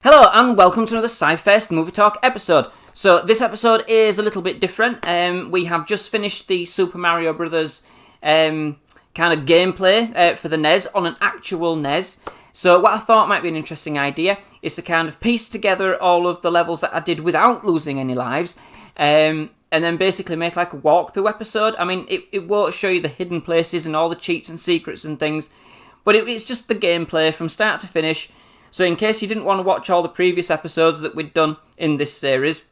Hello and welcome to another SciFirst MovieTalk episode. So this episode is a little bit different. We have just finished the Super Mario Brothers kind of gameplay for the NES on an actual NES. So what I thought might be an interesting idea is to kind of piece together all of the levels that I did without losing any lives, and then basically make like a walkthrough episode. I mean, it won't show you the hidden places and all the cheats and secrets and things, but it's just the gameplay from start to finish. So in case you didn't want to watch all the previous episodes that we'd done in this series,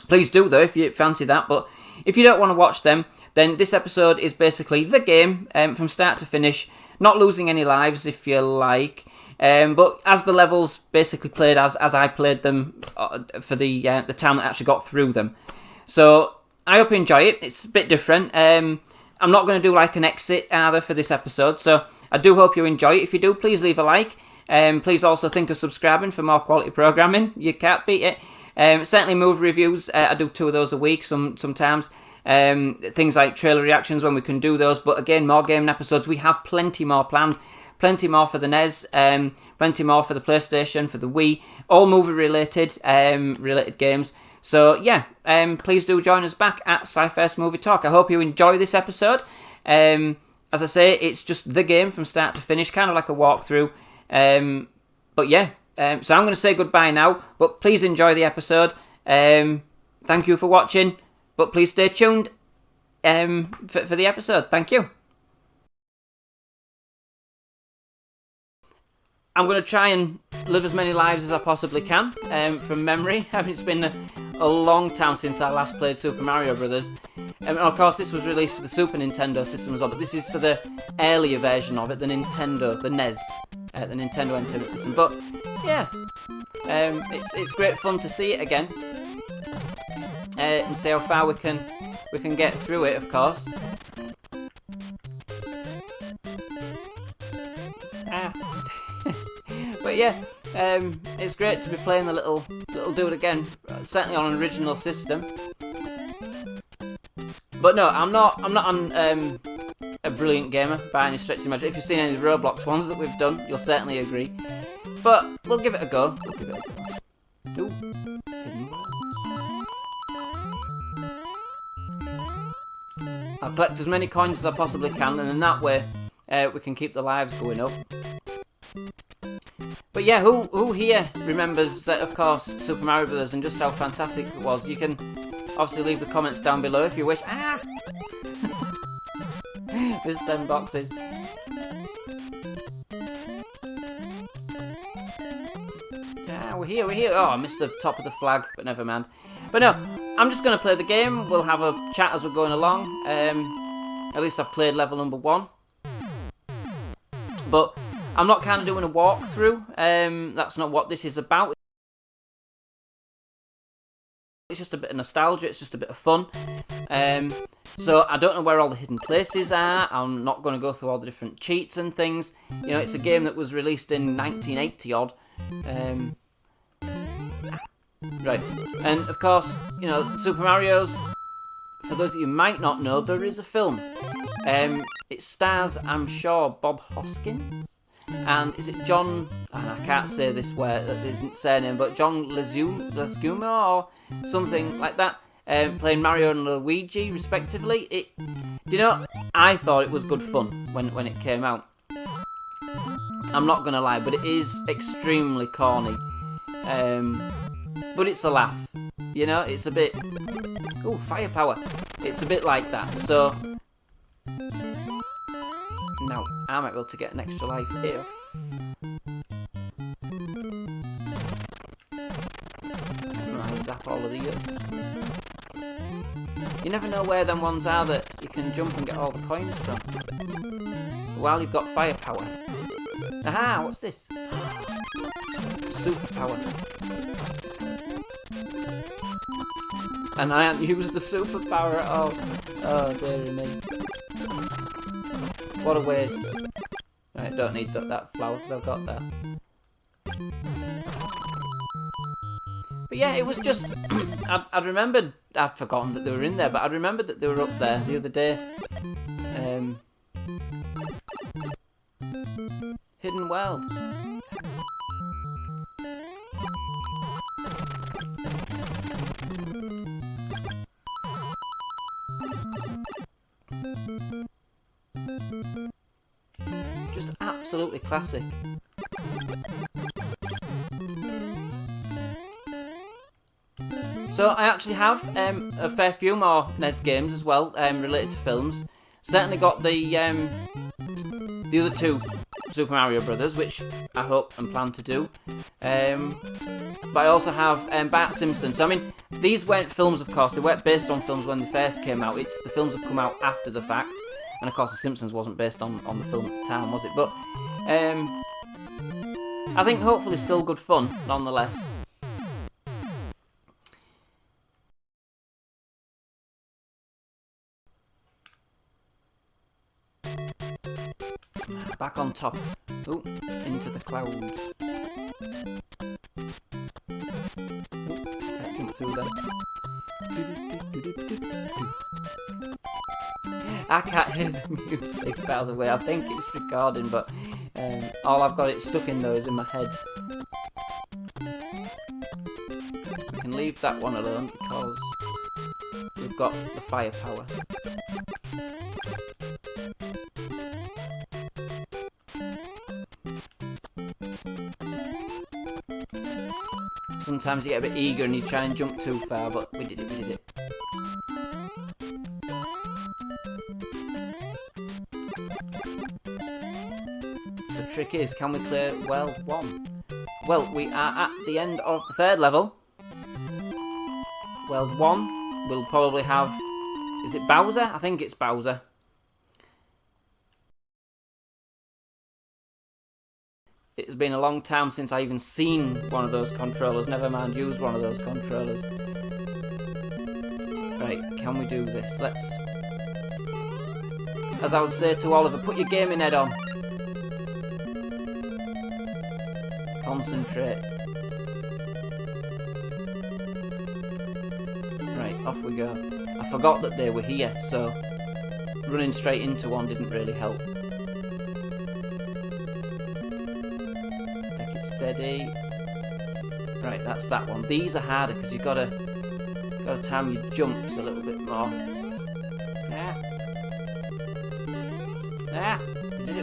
please do though if you fancy that. But if you don't want to watch them, then this episode is basically the game from start to finish, not losing any lives if you like, but as the levels basically played as I played them for the time that I actually got through them. So I hope you enjoy it. It's a bit different. I'm not going to do like an exit either for this episode, so I do hope you enjoy it. If you do, please leave a like. Please also think of subscribing for more quality programming. You can't beat it. Certainly movie reviews. I do 2 of those a week sometimes. Things like trailer reactions when we can do those. But again, more gaming episodes. We have plenty more planned. Plenty more for the NES. Plenty more for the PlayStation, for the Wii. All movie related games. So yeah, please do join us back at SciFirst MovieTalk. I hope you enjoy this episode. As I say, it's just the game from start to finish, kind of like a walkthrough. But yeah, so I'm going to say goodbye now, but please enjoy the episode. Thank you for watching, but please stay tuned for the episode. Thank you. I'm going to try and live as many lives as I possibly can from memory. I mean, it's been a long time since I last played Super Mario Brothers. And of course, this was released for the Super Nintendo system as well, but this is for the earlier version of it, the Nintendo, the NES, the Nintendo Entertainment System. But yeah, it's great fun to see it again and see how far we can get through it. Of course. But yeah, it's great to be playing the little dude again. Certainly on an original system. But no, I'm not on a brilliant gamer by any stretch of the imagination. If you've seen any of the Roblox ones that we've done, you'll certainly agree. But we'll give it a go. Ooh. I'll collect as many coins as I possibly can, and in that way, we can keep the lives going up. But yeah, who here remembers, of course, Super Mario Brothers and just how fantastic it was? You can obviously leave the comments down below if you wish. Ah! Just them boxes. Ah, we're here. Oh, I missed the top of the flag, but never mind. But no, I'm just going to play the game. We'll have a chat as we're going along. At least I've played level number 1. But I'm not kind of doing a walkthrough. That's not what this is about. It's just a bit of nostalgia. It's just a bit of fun. So I don't know where all the hidden places are. I'm not going to go through all the different cheats and things. You know, it's a game that was released in 1980 odd. Right. And of course, you know, Super Mario's, for those of you who might not know, there is a film. It stars, I'm sure, Bob Hoskins. And is it John? I can't say this where that isn't surname, but John Leguizamo or something like that, playing Mario and Luigi respectively. Do you know? I thought it was good fun when it came out. I'm not gonna lie, but it is extremely corny. But it's a laugh. You know, it's a bit. Ooh, firepower. It's a bit like that. So. Now, I might be able to get an extra life if... I'll zap all of these. You never know where them ones are that you can jump and get all the coins from. While you've got firepower. Aha, what's this? Superpower. And I haven't used the superpower at all. Oh, dearie me. What a waste. Right, don't need that flower because I've got that. But yeah, it was just... I'd remembered... I'd forgotten that they were in there, but I'd remembered that they were up there the other day. Hidden World. Just absolutely classic. So I actually have a fair few more NES games as well, related to films. Certainly got the other two Super Mario Brothers, which I hope and plan to do. But I also have Bart Simpson. So I mean, these weren't films, of course. They weren't based on films when they first came out. It's the films have come out after the fact. And of course, The Simpsons wasn't based on the film at the time, was it? But I think hopefully still good fun, nonetheless. Back on top. Oh, into the clouds. Oh, can't jump through them. I can't hear the music, by the way. I think it's recording, but all I've got it stuck in though is in my head. We can leave that one alone because we've got the firepower. Sometimes you get a bit eager and you try and jump too far, but we did it. The trick is, can we clear World 1? Well, we are at the end of the third level. World 1 will probably have... Is it Bowser? I think it's Bowser. It's been a long time since I even seen one of those controllers, never mind used one of those controllers. Right, can we do this? Let's... As I would say to Oliver, put your gaming head on. Concentrate. Right, off we go. I forgot that they were here, so running straight into one didn't really help. Steady. Right, that's that one. These are harder because you've got to time your jumps a little bit more.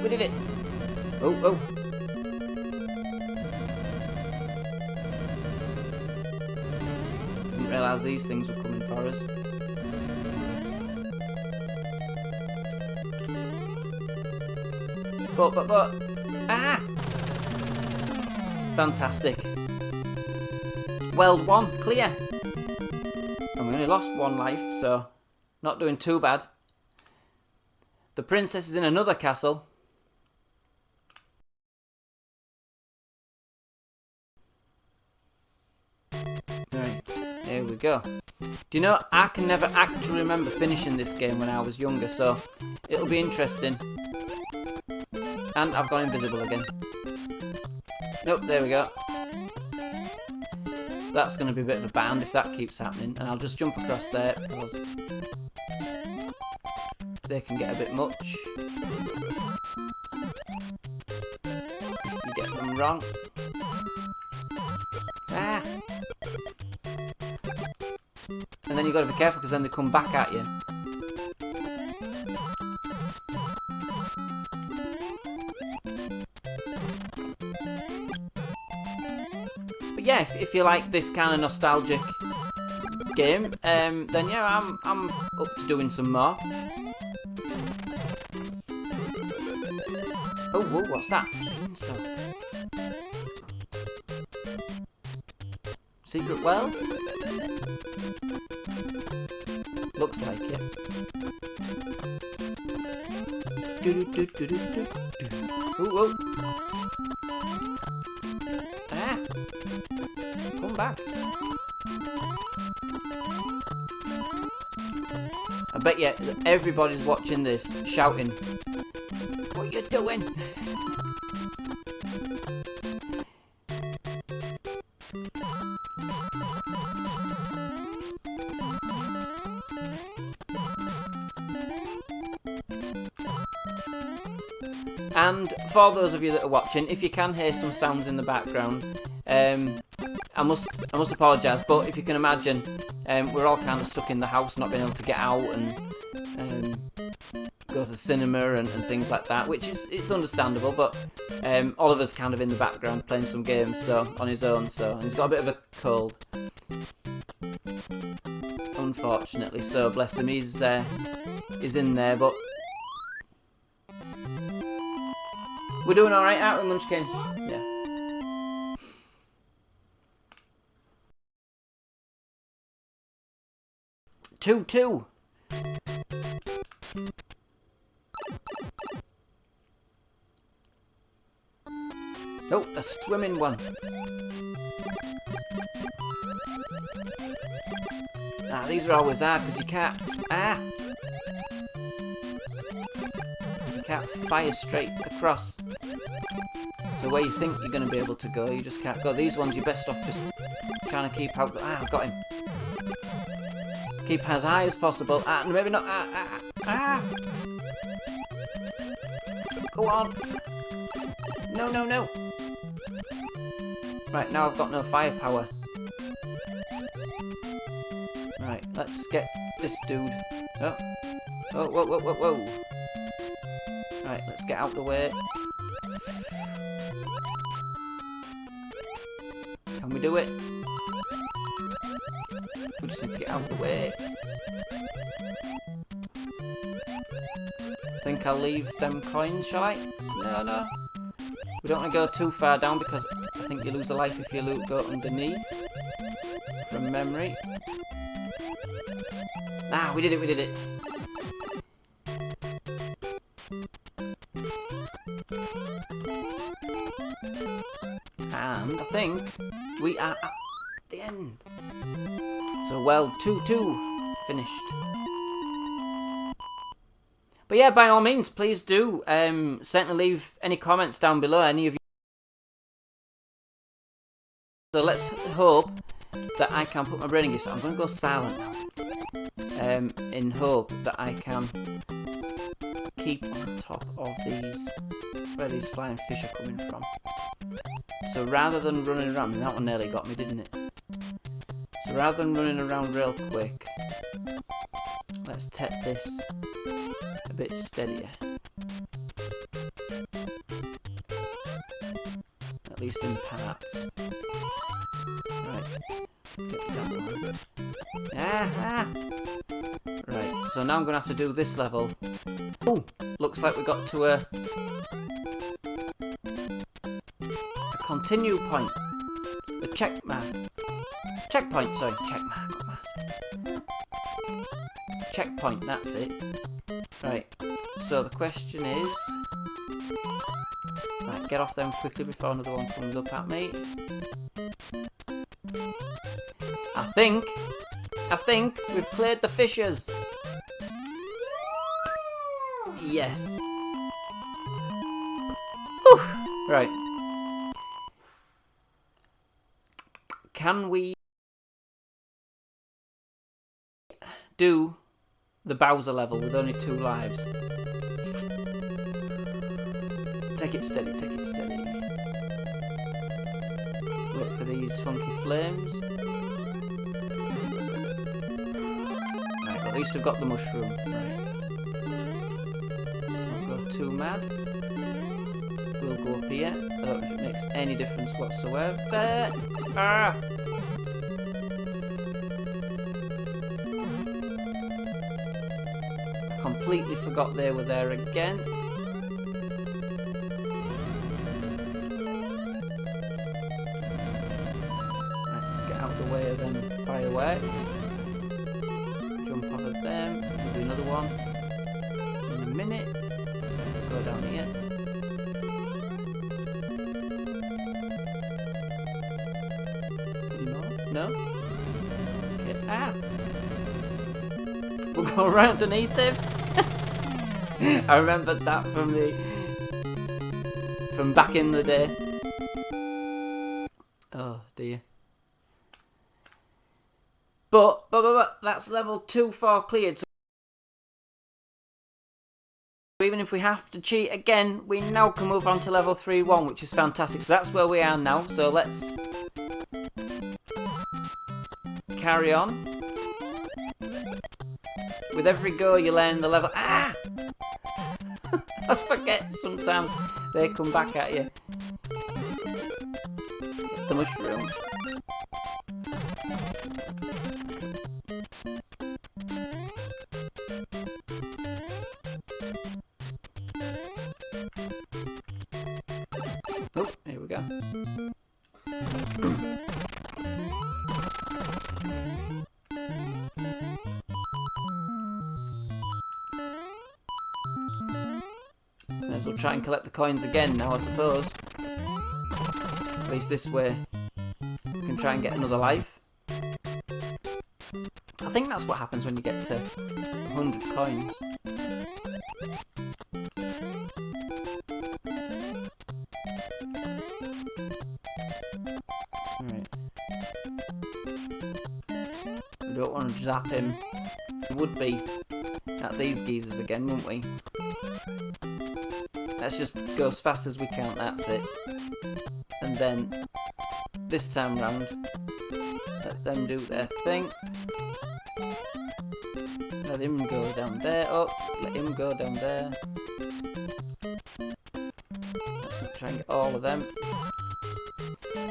We did it. Oh. Didn't realise these things were coming for us. But. Fantastic. World 1, clear. And we only lost one life, so not doing too bad. The princess is in another castle. Right, here we go. Do you know, I can never actually remember finishing this game when I was younger, so it'll be interesting. And I've gone invisible again. Nope, there we go. That's going to be a bit of a band if that keeps happening. And I'll just jump across there because they can get a bit much. You get them wrong. And then you've got to be careful because then they come back at you. Yeah, if you like this kind of nostalgic game, then yeah, I'm up to doing some more. Oh, whoa, what's that? Secret world? Looks like it. Ooh. Come back. I bet you everybody's watching this shouting, "What are you doing?" And for those of you that are watching, if you can hear some sounds in the background, I must apologise, but if you can imagine, we're all kind of stuck in the house, not being able to get out, and go to the cinema and things like that, which is it's understandable. But Oliver's kind of in the background playing some games, so on his own. And he's got a bit of a cold, unfortunately. So bless him, he's in there, but we're doing all right, aren't we, Munchkin? Yeah. Two. Oh, a swimming one. These are always hard because you can't. You can't fire straight across. So where you think you're going to be able to go, you just can't go. These ones, you're best off just trying to keep out. I've got him. Keep as high as possible. Maybe not. Go on. No. Right, now I've got no firepower. Right, let's get this dude. Oh, whoa. Right, let's get out the way. Can we do it? We just need to get out of the way. I think I'll leave them coins, shall I? No. We don't want to go too far down because I think you lose a life if you go underneath. From memory. We did it. And I think we are at the end. So, well, 2-2 finished. But yeah, by all means, please do certainly leave any comments down below, any of you. So let's hope that I can put my brain in gear. So I'm going to go silent now. In hope that I can keep on top of these, where these flying fish are coming from. So rather than running around, that one nearly got me, didn't it? So rather than running around real quick, let's take this a bit steadier. At least in parts. Right. Get that one. Right, so now I'm going to have to do this level. Oh, looks like we got to a continue point. A checkpoint, sorry, checkpoint, that's it. Right, so the question is... Right, get off them quickly before another one comes up at me. I think we've cleared the fishes. Yes. Whew. Right. Can we do the Bowser level with only 2 lives? Take it steady. Wait for these funky flames. Right, at least we've got the mushroom. Right. Let's not go too mad. We'll go up here. I don't know if it makes any difference whatsoever. I completely forgot they were there again. Way of them fireworks. Jump off of them. We'll do another one in a minute. Go down here. Any more? No? Okay. We'll go right underneath him. I remembered that from back in the day. Oh dear. But that's level 2-4 cleared. So even if we have to cheat again, we now can move on to level 3-1, which is fantastic. So that's where we are now. So let's carry on. With every go, you learn the level. forget sometimes they come back at you. Get the mushroom. Oh, here we go. May as well try and collect the coins again now, I suppose. At least this way we can try and get another life. I think that's what happens when you get to 100 coins. Right. We don't want to zap him. We would be at these geezers again, wouldn't we? Let's just go as fast as we can, that's it. And then, this time round, let them do their thing. Let him go down there, let him go down there. Let's try and get all of them.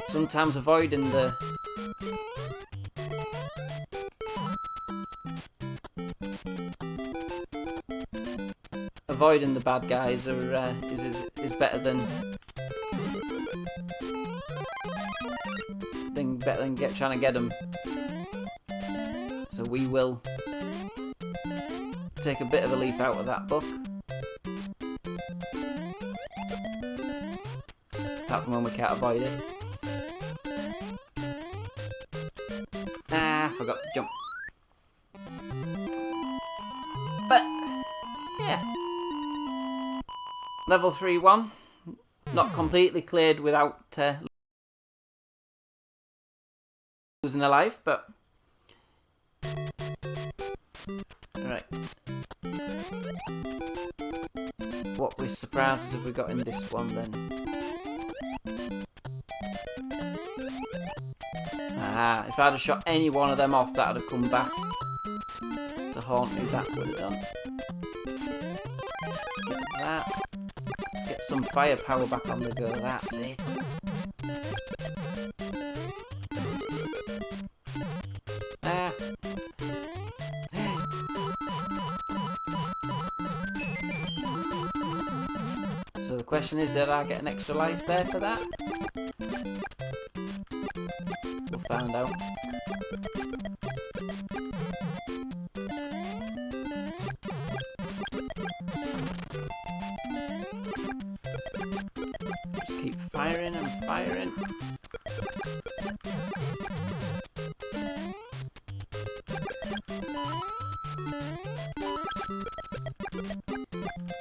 Sometimes avoiding the... Avoiding the bad guys is better than trying to get them. So we will take a bit of a leaf out of that book. Apart from when we can't avoid it. Ah, forgot to jump. But yeah. Level 3-1, not completely cleared without losing a life, but right. What surprises have we got in this one then? Ah, if I'd have shot any one of them off, that'd have come back to haunt me. That would have done. Get that. Let's get some firepower back on the go, that's it. Ah. So the question is, did I get an extra life there for that? We'll find out. Just keep firing and firing.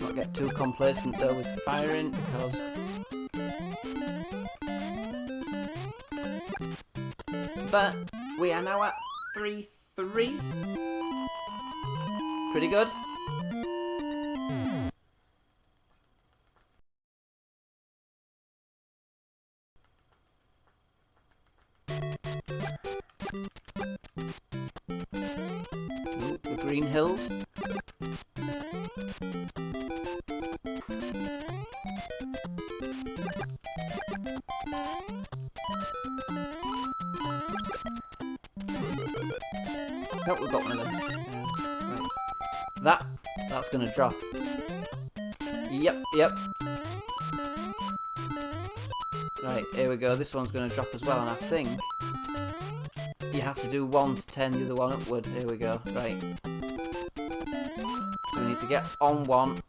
Not get too complacent though with firing, because but we are now at 3-3. Pretty good. Ooh, the green hills. Oh, we've got one of them. Right. That's gonna drop. Yep. Right, here we go. This one's gonna drop as well, and I think you have to do one to turn the other one upward. Here we go. Right. So we need to get on one.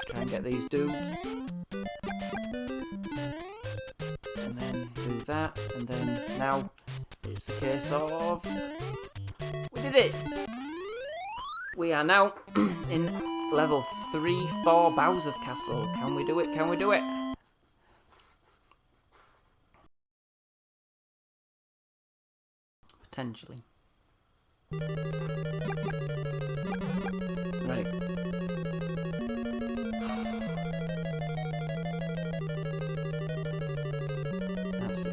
Try and get these dudes. And then do that. And then now it's a case of... We did it! We are now in level 3 for Bowser's Castle. Can we do it? Can we do it? Potentially. Right.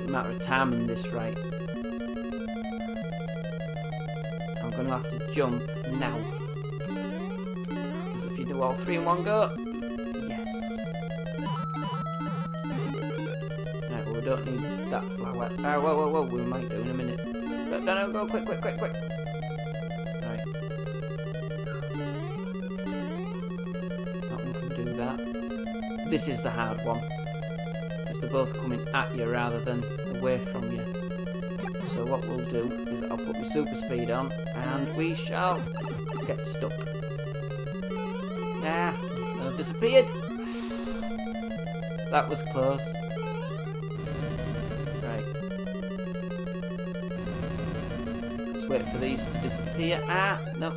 a matter of timing this right. I'm going to have to jump now. Because if you do all three in one go... Yes. Right, well, we don't need that flower. Whoa, we might do in a minute. No, go quick. Right. That one can do that. This is the hard one. Because they're both coming at you rather than away from you. So what we'll do is I'll put my super speed on and we shall get stuck. Nah, I've disappeared. That was close. Right. Let's wait for these to disappear. Ah, no.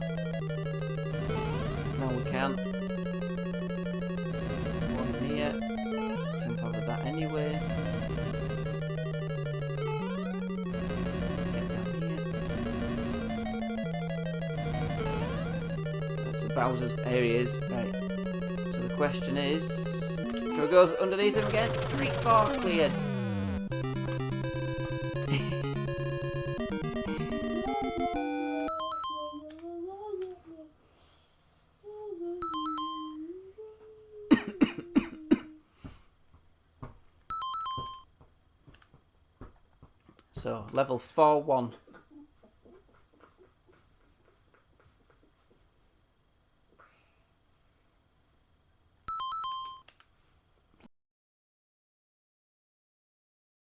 No, we can't. One here. Jump over that anyway. Bowser's areas, right. So the question is, shall we go underneath him again? 3, 4, cleared. So level 4-1.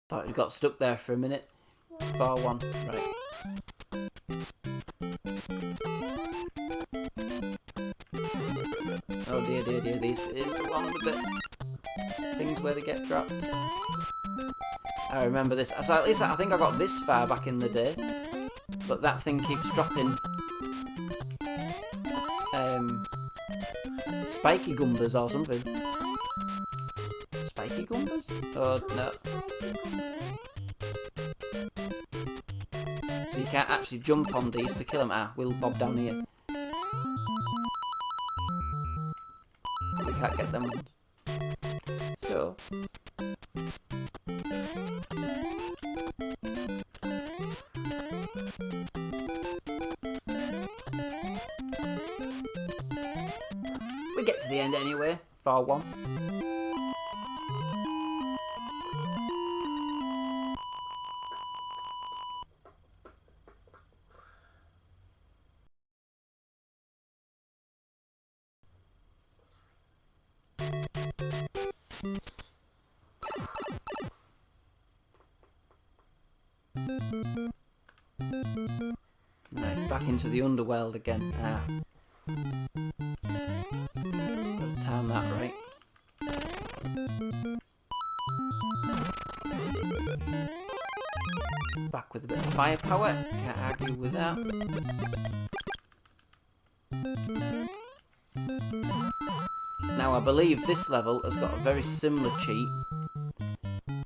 Thought you got stuck there for a minute. 4-1, right. Oh dear. This is the one with the things where they get dropped. I remember this. So at least I think I got this far back in the day. But that thing keeps dropping spiky gumbas or something. Spiky gumbas? Oh no. So you can't actually jump on these to kill them. Ah, we'll bob down here. We can't get them. So. We get to the end anyway. 4-1. Right, back into the underworld again. Ah. Gotta time that right. Back with a bit of firepower. Can't argue with that. Now I believe this level has got a very similar cheat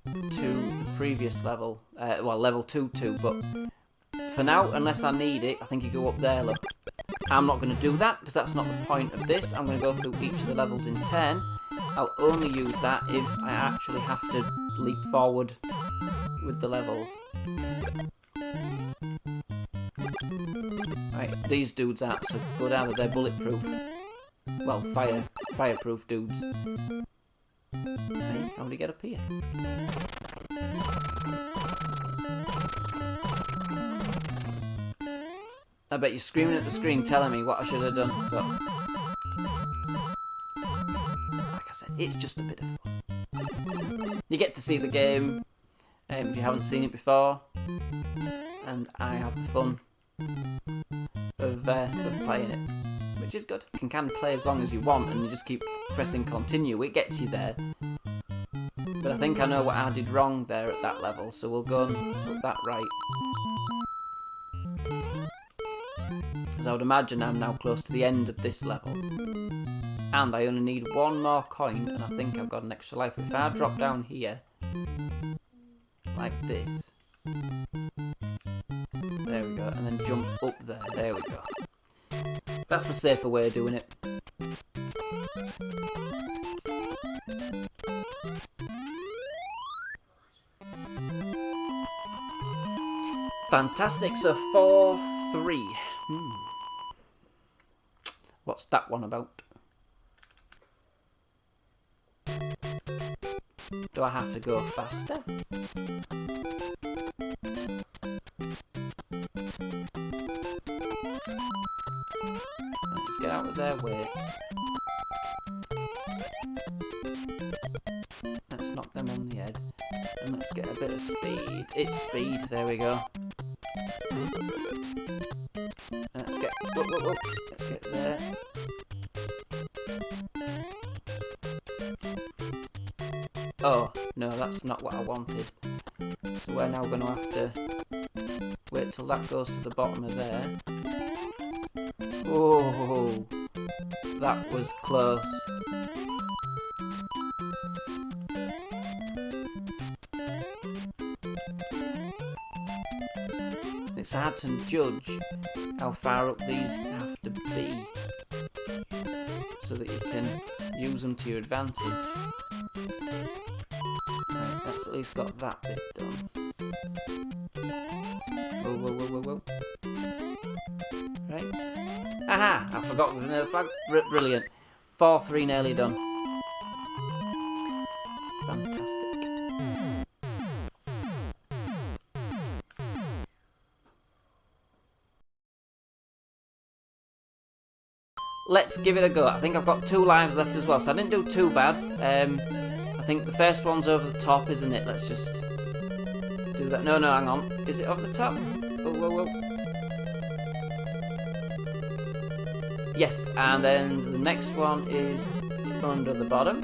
to the previous level. Well, level 2, but for now, unless I need it, I think you go up there, look. I'm not going to do that, because that's not the point of this. I'm going to go through each of the levels in turn. I'll only use that if I actually have to leap forward with the levels. Right, these dudes aren't so good either, they're bulletproof. Well, fireproof dudes. Hey, how do you get up here? I bet you're screaming at the screen telling me what I should have done, but like I said, it's just a bit of fun. You get to see the game if you haven't seen it before, and I have the fun of playing it, which is good. You can kind of play as long as you want, and you just keep pressing continue. It gets you there. But I think I know what I did wrong there at that level, so we'll go and put that right. Because I would imagine I'm now close to the end of this level. And I only need one more coin, and I think I've got an extra life. If I drop down here, like this, there we go, and then jump up there we go. That's the safer way of doing it. Fantastic, so 4-3. What's that one about? Do I have to go faster? Let's get out of their way. Let's knock them on the head. And let's get a bit of speed. It's speed, there we go. Let's get... Whoa. Let's get there. Oh, no, that's not what I wanted. So we're now going to have to wait till that goes to the bottom of there. Oh, that was close. It's hard to judge how far up these have to be so that you can use them to your advantage. Right, that's at least got that bit done. Whoa. Right. Aha! I forgot with another flag. Brilliant. 4-3 nearly done. Fantastic. Let's give it a go. I think I've got 2 lives left as well, so I didn't do too bad. I think the first one's over the top, isn't it? Let's just do that. No, hang on. Is it over the top? Whoa. Yes, and then the next one is under the bottom.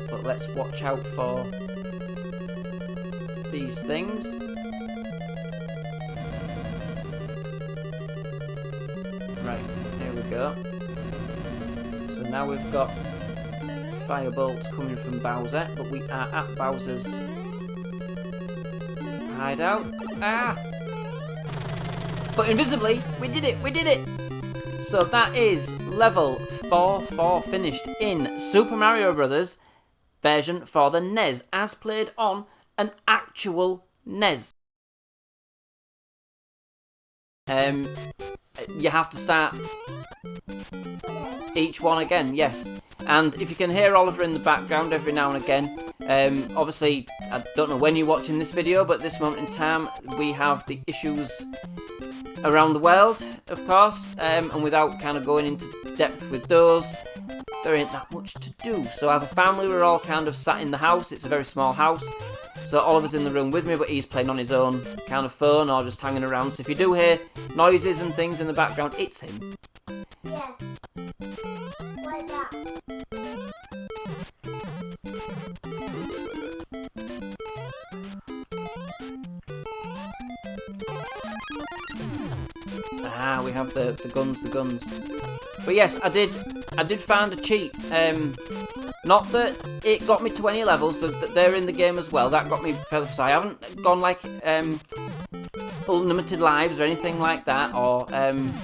But let's watch out for these things. Right, here we go. So now we've got fire bolts coming from Bowser, but we are at Bowser's hideout. Ah! But invisibly, we did it! So that is level 4 finished in Super Mario Bros. Version for the NES, as played on an actual NES. You have to start each one again, yes. And if you can hear Oliver in the background every now and again, obviously, I don't know when you're watching this video, but at this moment in time, we have the issues around the world, of course, and without kind of going into depth with those, there ain't that much to do. So as a family, we're all kind of sat in the house. It's a very small house. So Oliver's in the room with me, but he's playing on his own kind of phone or just hanging around. So if you do hear noises and things in the background, it's him. Yeah. Like that. Ah, we have the guns. But yes, I did find a cheat. Not that it got me to any levels, that they're in the game as well. That got me further. So I haven't gone like unlimited lives or anything like that, or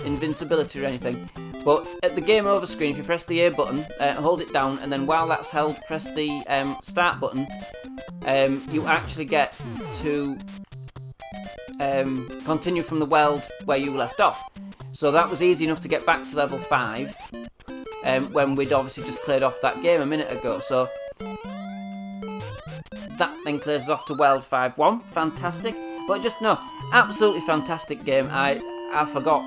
invincibility or anything. But at the game over screen, if you press the A button, hold it down, and then while that's held, press the start button, you actually get to continue from the world where you left off. So that was easy enough to get back to level 5 when we'd obviously just cleared off that game a minute ago. So that then clears us off to World 5-1. Fantastic. But just no, absolutely fantastic game. I forgot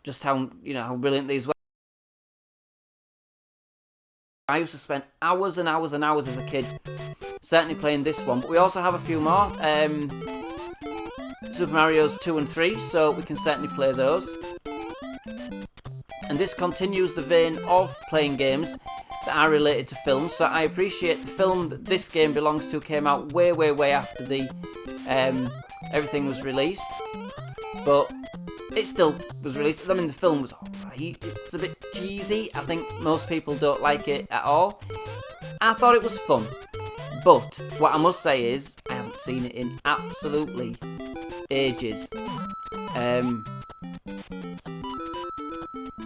just how brilliant these were. I used to spend hours and hours and hours as a kid certainly playing this one. But we also have a few more. Super Mario's 2 and 3, so we can certainly play those. And this continues the vein of playing games that are related to films. So I appreciate the film that this game belongs to came out way after the everything was released, but it still was released. I mean, the film was alright. It's a bit cheesy. I think most people don't like it at all. I thought it was fun, but what I must say is I haven't seen it in absolutely ages.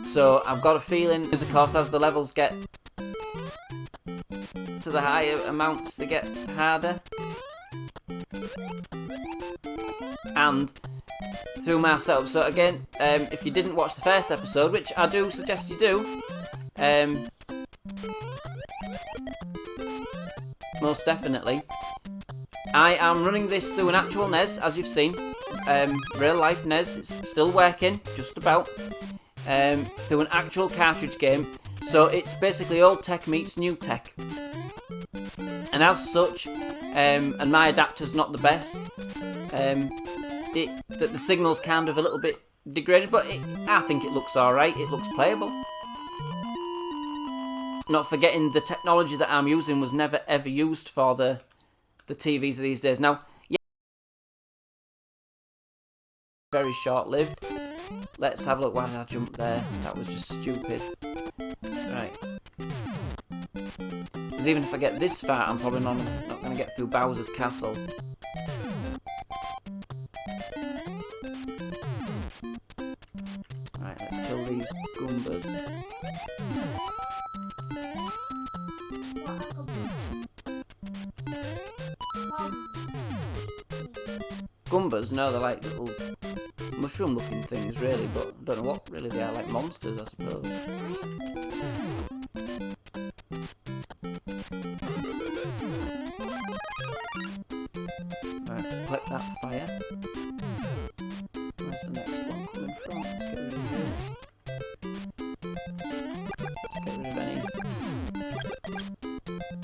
So I've got a feeling, of course, as the levels get to the higher amounts, they get harder. and through my setup. So again, if you didn't watch the first episode, which I do suggest you do, most definitely, I am running this through an actual NES, as you've seen, real life NES. It's still working, just about, through an actual cartridge game. So it's basically old tech meets new tech. And as such, and my adapter's not the best, the signal's kind of a little bit degraded, but I think it looks alright. It looks playable. Not forgetting the technology that I'm using was never ever used for the TVs of these days. Now, yeah, very short-lived. Let's have a look. Why did I jump there? That was just stupid. Right. Because even if I get this far, I'm probably not going to get through Bowser's castle. Right, let's kill these Goombas. Goombas? No, they're like little mushroom-looking things, really, but I don't know what really they are, like monsters, I suppose. Right, collect that fire. Where's the next one coming from? Let's get rid of here. Let's get rid of any.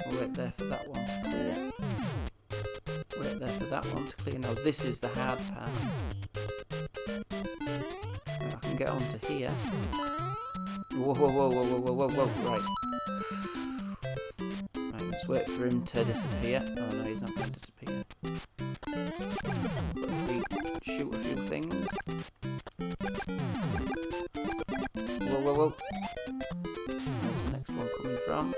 We'll wait there for that one to clear. Wait there for that one to clear. Now this is the hard part. Now I can get onto here. Whoa, whoa, whoa, whoa, whoa, whoa, whoa, whoa, right. Right, let's wait for him to disappear. Oh no, he's not going to disappear. But if we shoot a few things. Whoa, whoa, whoa. Where's the next one coming from?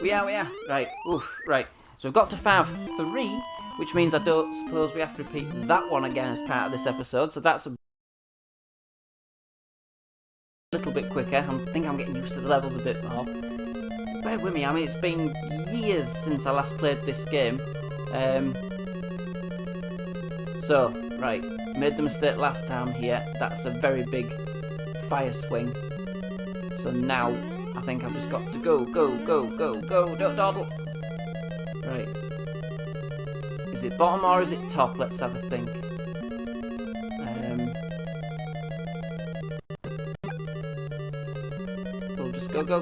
We are. Right, oof, right. So we've got to fire 3, which means I don't suppose we have to repeat that one again as part of this episode. So that's a little bit quicker. I think I'm getting used to the levels a bit more. Bear with me, I mean, it's been years since I last played this game. So, right, made the mistake last time here. That's a very big fire swing. So now, I think I've just got to go, don't dawdle. Right. Is it bottom or is it top? Let's have a think. We'll just go. Go.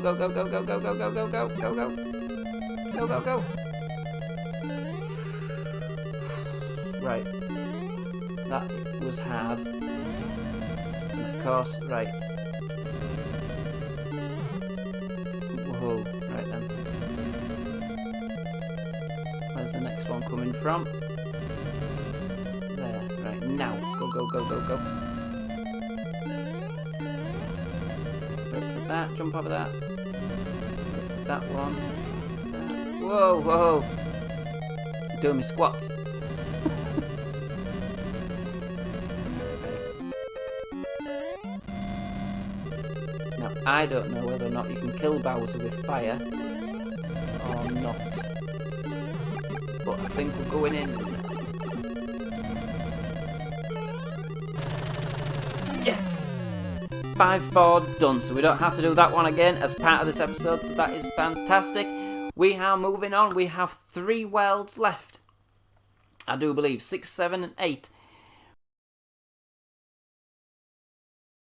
Right. That was hard. And of course, right. Whoa, right then. Where's the next one coming from? There, right, now. Go. Wait for that, jump over that. Wait for that one. That. Whoa. I'm doing my squats. Now, I don't know whether or not you can kill Bowser with fire or not. But I think we're going in. Yes! 5-4 done, so we don't have to do that one again as part of this episode, so that is fantastic. We are moving on. We have 3 worlds left. I do believe 6, 7 and 8.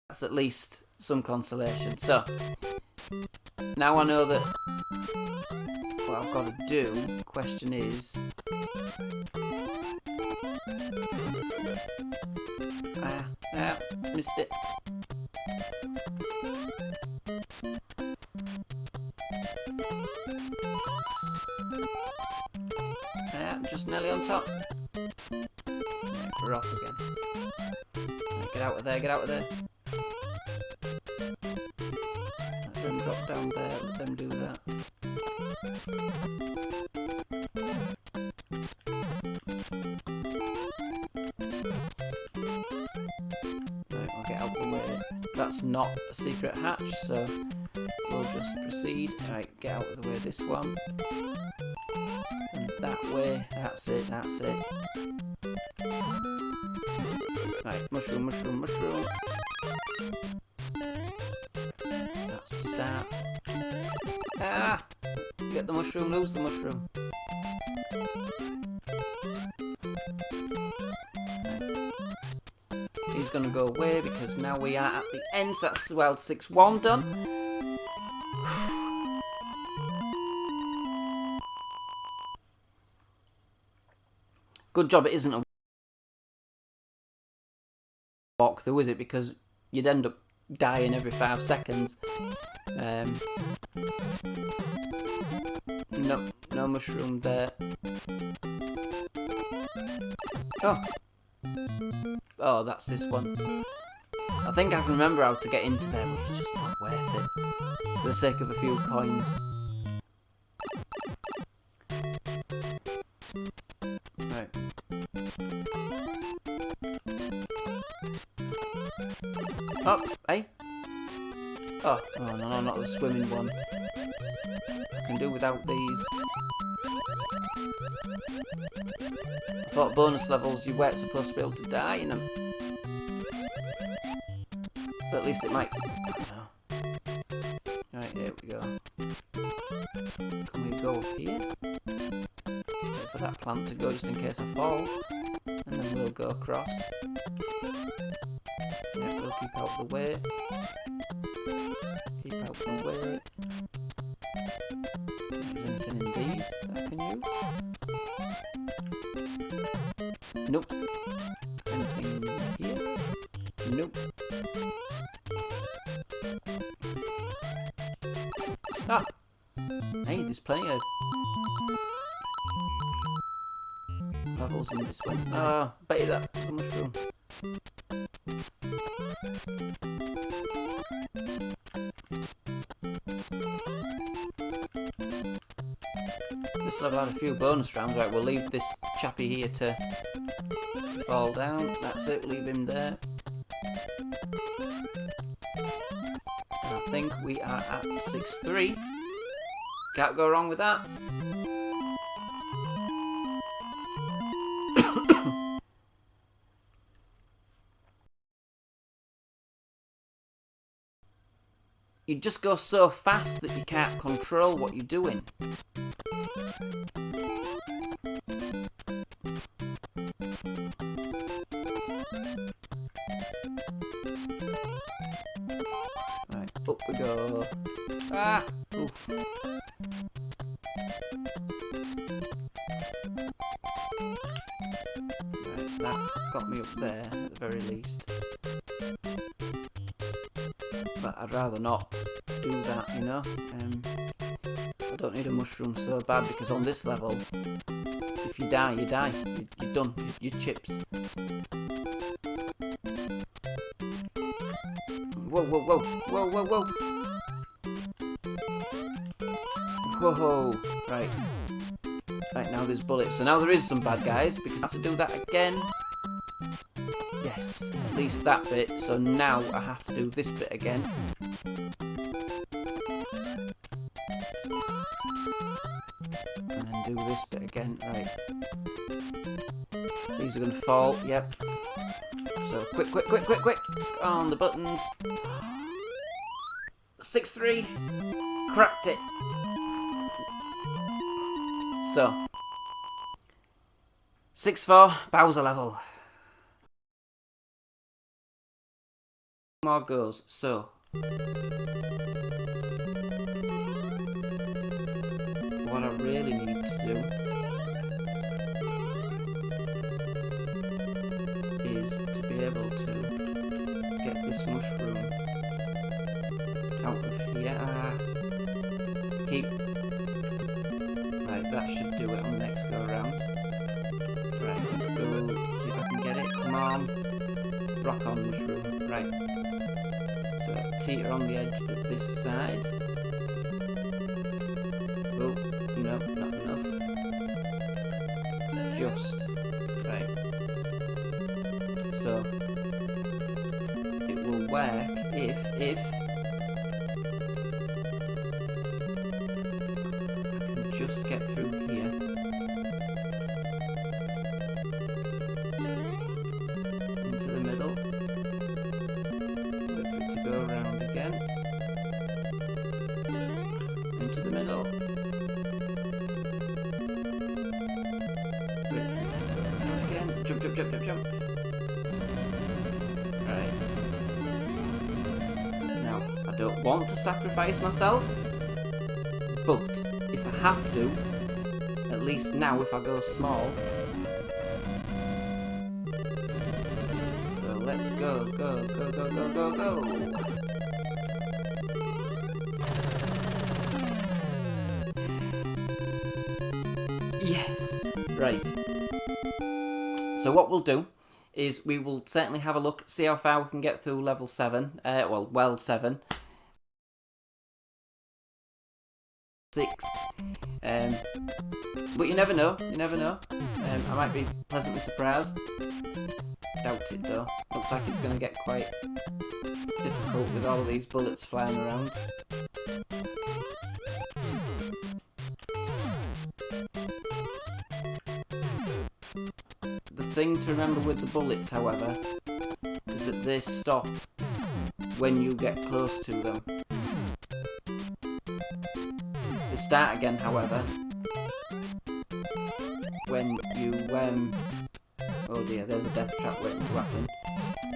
That's at least some consolation. So, now I know that what I've got to do, the question is... missed it. Just nearly on top. Right, we're off again. Right, get out of there. Let them drop down there, let them do that. Right, I'll get out of the way. Wait, that's not a secret hatch, so we'll just proceed. Right, get out of the way of this one. And that way. That's it, that's it. Right, mushroom, mushroom, mushroom. That's a start. Ah! Get the mushroom, lose the mushroom. Right. He's going to go away because now we are at the end, so that's well 6-1 done. Good job it isn't a walk through, is it? Because you'd end up dying every 5 seconds. No, no mushroom there. Oh. Oh, that's this one. I think I can remember how to get into them, but it's just not worth it. For the sake of a few coins. Right. Oh, hey. Oh, no, no, not the swimming one. I can do without these. I thought bonus levels you weren't supposed to be able to die in them. But at least it might. I don't know. Right, here we go. Can we go up here? Wait for that plant to go just in case I fall. And then we'll go across. Yeah, we'll keep out the way. Keep out the way. Is there anything in these that I can use? Nope. Anything here? Nope. Ah! Hey, there's plenty of levels in this one. Ah, bet you that's a mushroom. This level had a few bonus rounds. Right, we'll leave this chappy here to fall down. That's it, leave him there. And I think we are at 6-3. Can't go wrong with that. You just go so fast that you can't control what you're doing. Right, up we go. Ah! Oof. Right, that got me up there at the very least. But I'd rather not do that, you know. I don't need a mushroom so bad because on this level, if you die, you die. You're done. You're chips. Whoa, whoa, whoa, whoa, whoa, whoa. Whoa, right. Right, now there's bullets. So now there is some bad guys because I have to do that again. Yes, at least that bit. So now I have to do this bit again. And then do this bit again. Right. These are going to fall. Yep. So quick, quick, quick, quick, quick. On the buttons. 6-3. Cracked it. So 6-4. Bowser level. More goes. So what I really need to do is to be able to get this mushroom out of here. Keep. Right, that should do it on the next go around. Right, let's go see if I can get it. Come on. Rock on mushroom. Right. So teeter on the edge of this side. Oh, no, not enough. Just. Right. So it will work if I can just get through here. Into the middle. Wait for it to go around again. Into the middle. Wait for it to go around again. Jump, jump, jump, jump, jump. Right. Now, I don't want to sacrifice myself, but if I have to, at least now if I go small. So let's go, go, go, go, go, go, go. Yes! Right. So what we'll do is we will certainly have a look, see how far we can get through level 7, world 7. 6. But you never know, I might be pleasantly surprised. Doubt it though. Looks like it's going to get quite difficult with all of these bullets flying around. The thing to remember with the bullets, however, is that they stop when you get close to them. They start again, however, when you, oh dear, there's a death trap waiting to happen.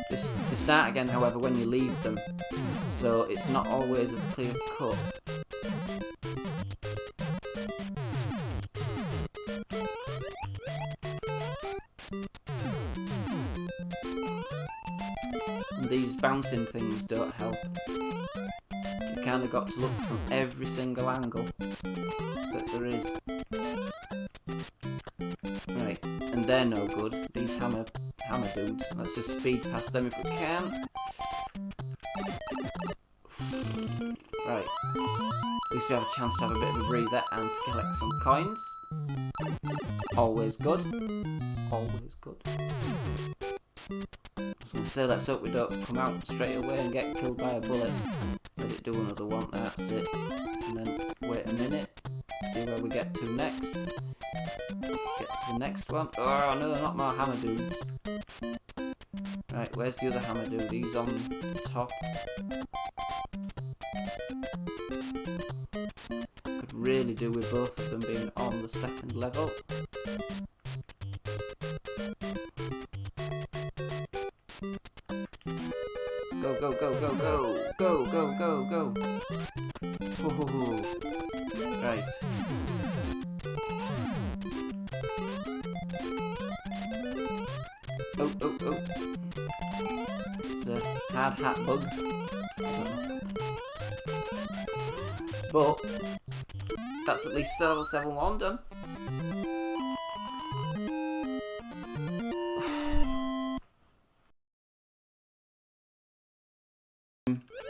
They start again, however, when you leave them, so it's not always as clear cut. And these bouncing things don't help. You kind of got to look from every single angle that there is. Right, and they're no good. These hammer dudes. Let's just speed past them if we can. Right. At least we have a chance to have a bit of a breather and to collect some coins. Always good. Always good. I was going to say, let's hope we don't come out straight away and get killed by a bullet. Let it do another one, that's it. And then wait a minute, see where we get to next. Let's get to the next one. Oh no, not more hammer dudes. Right, where's the other hammer dude? He's on the top. Could really do with both of them being on the second level. Go, go, go, go, go! Go, go, go, go! Woohoo! Right. Oh, oh, oh! It's a hard hat bug. But that's at least level 7-1 done.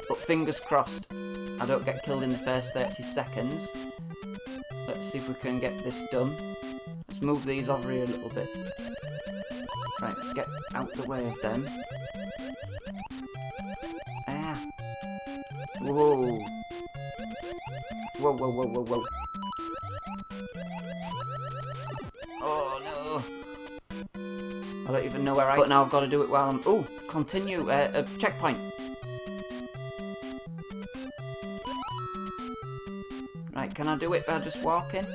But fingers crossed I don't get killed in the first 30 seconds. Let's see if we can get this done. Let's move these over here a little bit. Right, let's get out the way of them. Ah! Whoa! Whoa, whoa, whoa, whoa, whoa. Oh no! I don't even know where I... But now I've got to do it while I'm... Ooh! Continue! Checkpoint! Right, can I do it by just walking?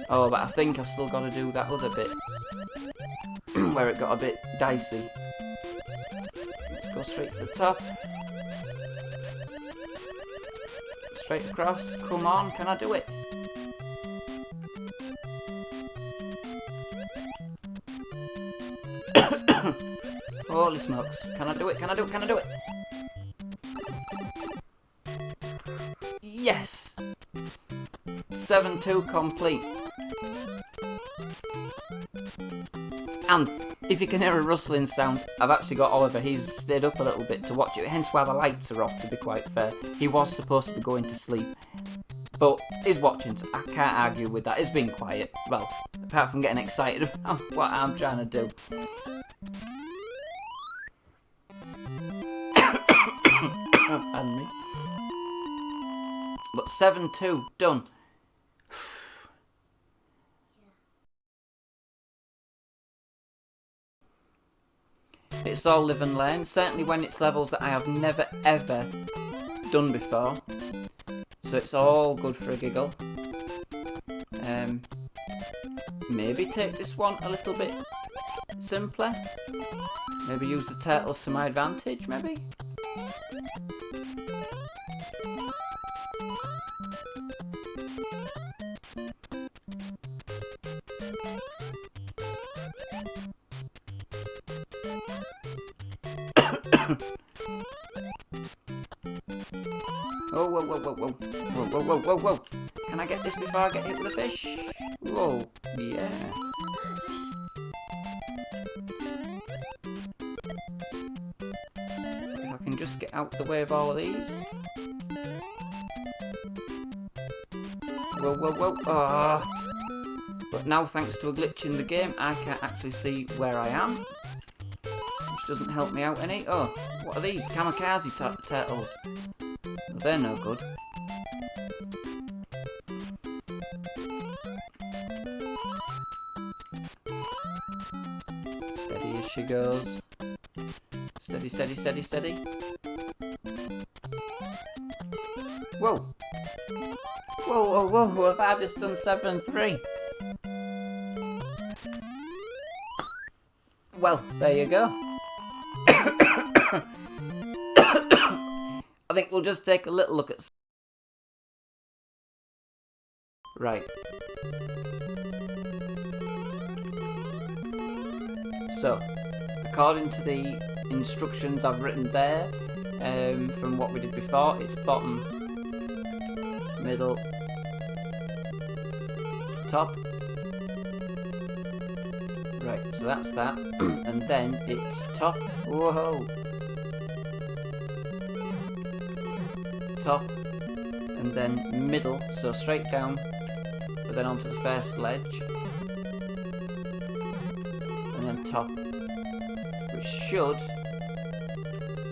Oh, but I think I've still got to do that other bit. Where it got a bit dicey. Let's go straight to the top. Straight across. Come on, can I do it? Holy smokes. Can I do it? Can I do it? Can I do it? Yes! 7-2 complete. And if you can hear a rustling sound, I've actually got Oliver. He's stayed up a little bit to watch it, hence why the lights are off, to be quite fair. He was supposed to be going to sleep, but he's watching, so I can't argue with that. It's been quiet, well, apart from getting excited about what I'm trying to do. Pardon me. But 7-2, done. It's all live and learn, certainly when it's levels that I have never ever done before. So it's all good for a giggle. Maybe take this one a little bit simpler. Maybe use the turtles to my advantage, maybe? Oh, whoa, whoa, whoa, whoa. Whoa, whoa, whoa, whoa, whoa. Can I get this before I get hit with a fish? Whoa, yes. If I can just get out the way of all of these. Whoa, whoa, whoa. Ah. But now, thanks to a glitch in the game, I can't actually see where I am. Which doesn't help me out any. Oh, what are these? Kamikaze turtles. Well, they're no good. Steady as she goes. Steady, steady, steady, steady. Whoa! Whoa, whoa, whoa, have I just done 7-3? Well, there you go. I think we'll just take a little look at... Right. So, according to the instructions I've written there, from what we did before, it's bottom, middle, top. Right, so that's that. And then it's top, whoa, top, and then middle, so straight down, but then onto the first ledge, and then top, which should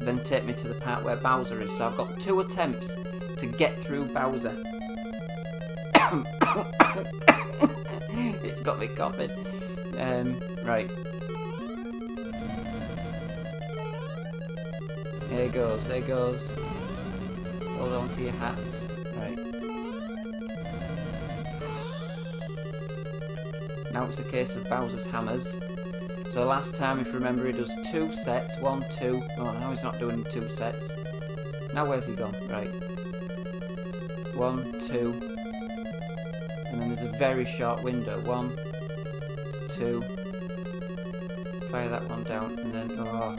then take me to the part where Bowser is. So I've got 2 attempts to get through Bowser. It's got me coughing. Right. Here goes, here goes. Hold on to your hats. Right. Now it's a case of Bowser's hammers. So last time, if you remember, he does 2 sets. 1, 2. Oh, now he's not doing 2 sets. Now where's he gone? Right. 1, 2. And then there's a very short window. 1, 2. Fire that one down, and then... Oh.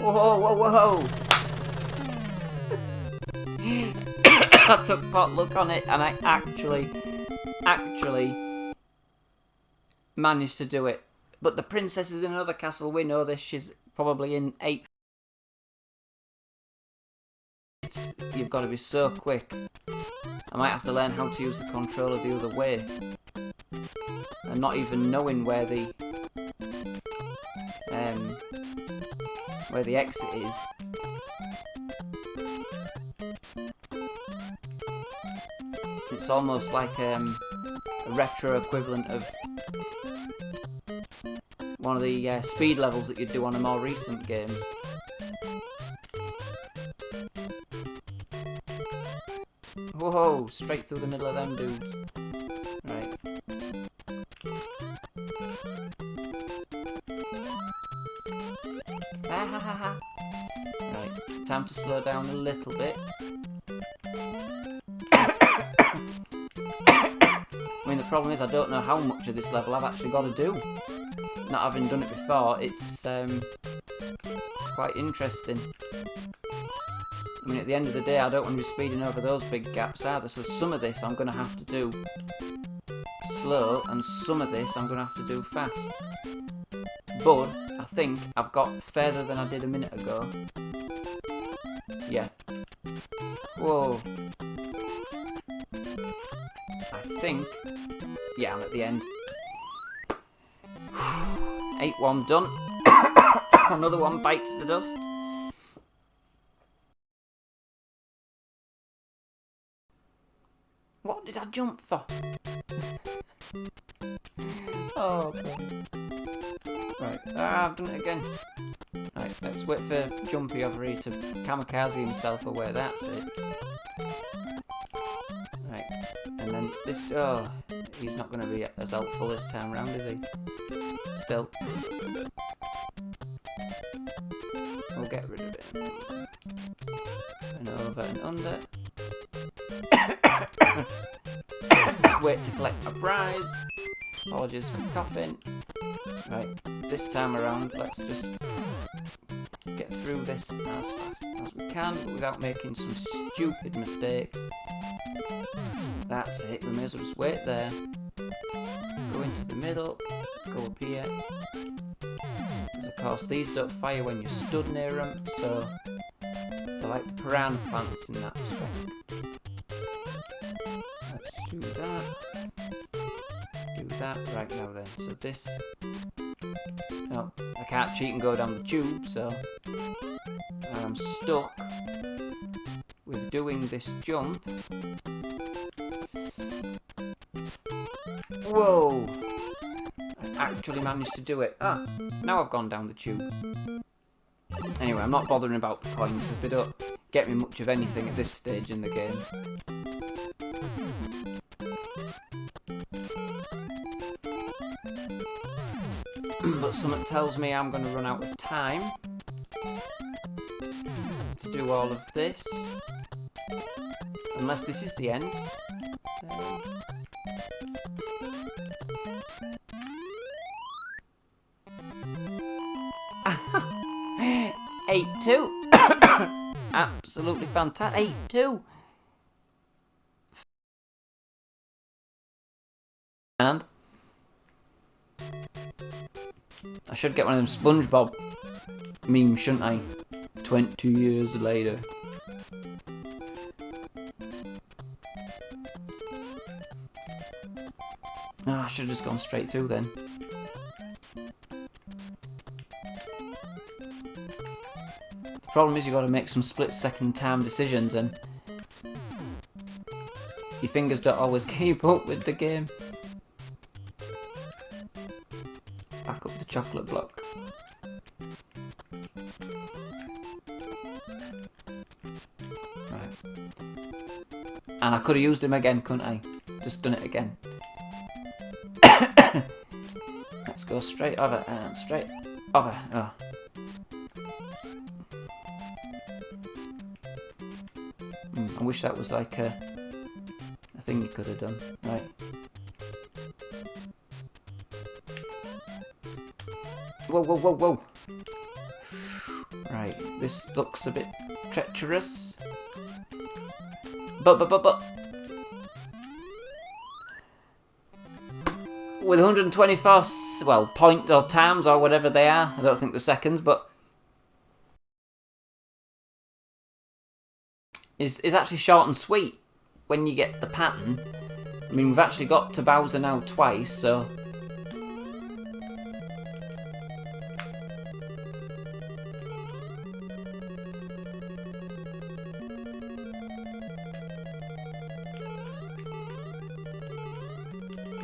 Whoa, whoa, whoa! I took potluck on it, and I actually managed to do it. But the princess is in another castle. We know this. She's probably in 8th. You've got to be so quick. I might have to learn how to use the controller the other way, and not even knowing where the exit is. It's almost like a retro equivalent of one of the speed levels that you'd do on the more recent games. Whoa, straight through the middle of them dudes. Right. Right, time to slow down a little bit. I mean, the problem is I don't know how much of this level I've actually got to do. Not having done it before, it's quite interesting. I mean, at the end of the day, I don't want to be speeding over those big gaps either, so some of this I'm going to have to do slow, and some of this I'm going to have to do fast. But I think I've got further than I did a minute ago. Yeah. Whoa. I think... Yeah, I'm at the end. 8-1 done. Another one bites the dust. What did I jump for? Oh, God. Right, I've done it again. Right, let's wait for Jumpy over here to kamikaze himself away. That's it. Right, and then this... Oh, he's not going to be as helpful this time round, is he? Still. We'll get rid of it. And over and under. Wait to collect a prize. Apologies for coughing. Right, this time around, let's just get through this as fast as we can, but without making some stupid mistakes. That's it, we may as well just wait there. Go into the middle, go up here. Because of course these don't fire when you're stood near them, so they're like the piranha plants in that respect. Let's do that. Do that right now then. So this... No, I can't cheat and go down the tube, so I'm stuck with doing this jump. Whoa! I actually managed to do it. Ah, now I've gone down the tube. Anyway, I'm not bothering about the coins because they don't get me much of anything at this stage in the game. But something tells me I'm going to run out of time to do all of this. Unless this is the end. 8-2. Absolutely fantastic. 8-2. And I should get one of them SpongeBob memes, shouldn't I? 20 years later. I should have just gone straight through then. The problem is you've got to make some split-second time decisions and your fingers don't always keep up with the game. Back up the chocolate block. Right. And I could have used him again, couldn't I? Just done it again. Let's go straight over and straight over. Oh. I wish that was like a thing you could have done. Right. Whoa, whoa, whoa, whoa. Right, this looks a bit treacherous. But. With 124, well, point or times or whatever they are. I don't think they're seconds, but is actually short and sweet when you get the pattern. I mean, we've actually got to Bowser now twice, so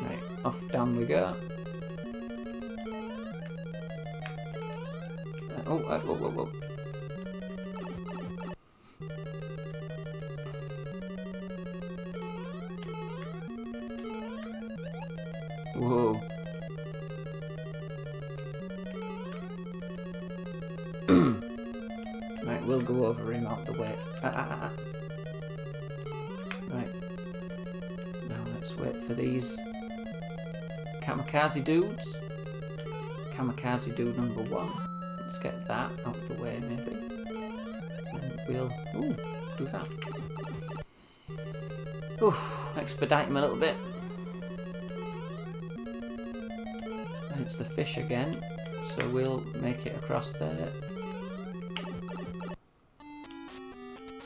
right, off down we go. Whoa, whoa, whoa. Whoa. Right, we'll go over him out the way. Right. Now let's wait for these kamikaze dudes. Kamikaze dude number 1. Let's get that out of the way, maybe. And we'll do that. Expedite him a little bit. And it's the fish again, so we'll make it across there.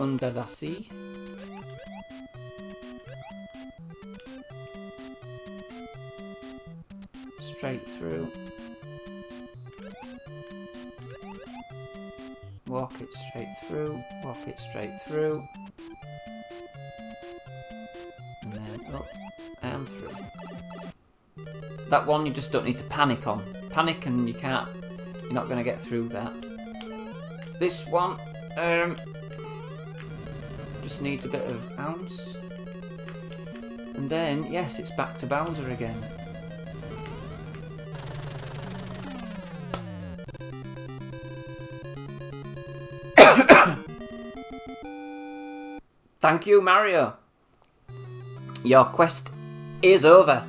under the sea. Straight through. Walk it straight through. Walk it straight through. And then up and through. That one you just don't need to panic on. Panic and you're not going to get through that. This one, just needs a bit of ounce. And then, yes, it's back to Bowser again. Thank you, Mario. Your quest is over.